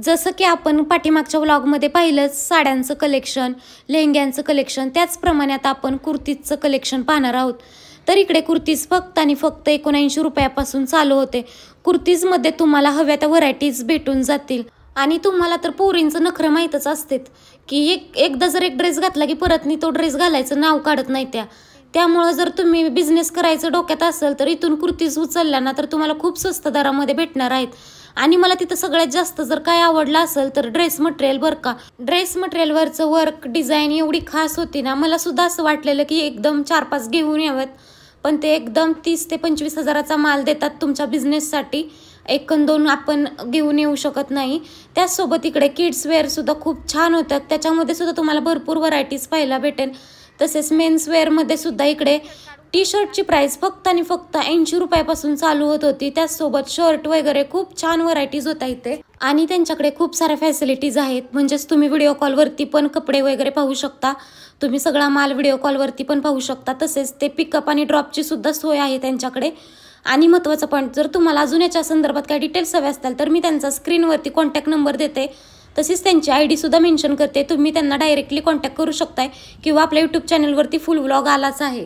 जसं की आपण पाठीमागच्या व्लॉगमध्ये पाहिलंच साड्यांचं कलेक्शन, लेहंग्यांचं कलेक्शन, त्याचप्रमाणे आता आपण कुर्तीजचं कलेक्शन पाहणार आहोत। तर इकडे कुर्तीज फक्त आणि फक्त 79 रुपयापासून चालू होते। कुर्तीजमध्ये तुम्हाला हव्या त्या व्हरायटीज भेटून जातील। आणि तुम्हाला तर पोरींचं नखरं माहीतच असते की एकदा जर एक ड्रेस घातला की परत तो ड्रेस घालायचं नाव काढत नाही त्यामुळे जर तुम्ही बिझनेस करायचं डोक्यात असेल तर इथून कुर्तीज उचलल्या ना तर तुम्हाला खूप स्वस्त दरामध्ये भेटणार आहेत। आणि मला तिथं सगळ्यात जास्त जर काय आवडलं असेल तर ड्रेस मटेरियल बरं का। ड्रेस मटेरियलवरचं वर्क डिझाईन एवढी खास होती ना, मला सुद्धा असं वाटलेलं की एकदम 4-5 घेऊन यावेत, पण ते एकदम 30 ते 25 हजाराचा माल देतात तुमच्या बिझनेससाठी। 1-2 आपण घेऊन येऊ शकत नाही। त्याचसोबत इकडे किड्स वेअर सुद्धा खूप छान होतात, त्याच्यामध्ये सुद्धा तुम्हाला भरपूर व्हरायटीज पाहायला भेटेल। तसेच मेन्स वेअरमध्ये सुद्धा इकडे टी शर्टची प्राइस फक्त आणि फक्त 80 रुपयापासून चालू होत होती। त्याचसोबत शर्ट वगैरे खूप छान व्हरायटीज होता इथे आणि त्यांच्याकडे खूप साऱ्या फॅसिलिटीज आहेत। म्हणजेच तुम्ही व्हिडिओ कॉलवरती पण कपडे वगैरे पाहू शकता, तुम्ही सगळा माल व्हिडिओ कॉलवरती पण पाहू शकता। तसेच ते पिकअप आणि ड्रॉपची सुद्धा सोय आहे त्यांच्याकडे। आणि महत्त्वाचा पॉईंट, जर तुम्हाला अजून याच्या संदर्भात काही डिटेल्स हवे असतील तर मी त्यांचा स्क्रीनवरती कॉन्टॅक्ट नंबर देते, तसेच त्यांची ID सुद्धा मेन्शन करते। तुम्ही त्यांना डायरेक्टली कॉन्टॅक्ट करू शकताय किंवा आपल्या यूट्यूब चॅनलवरती फुल व्लॉग आलाच आहे।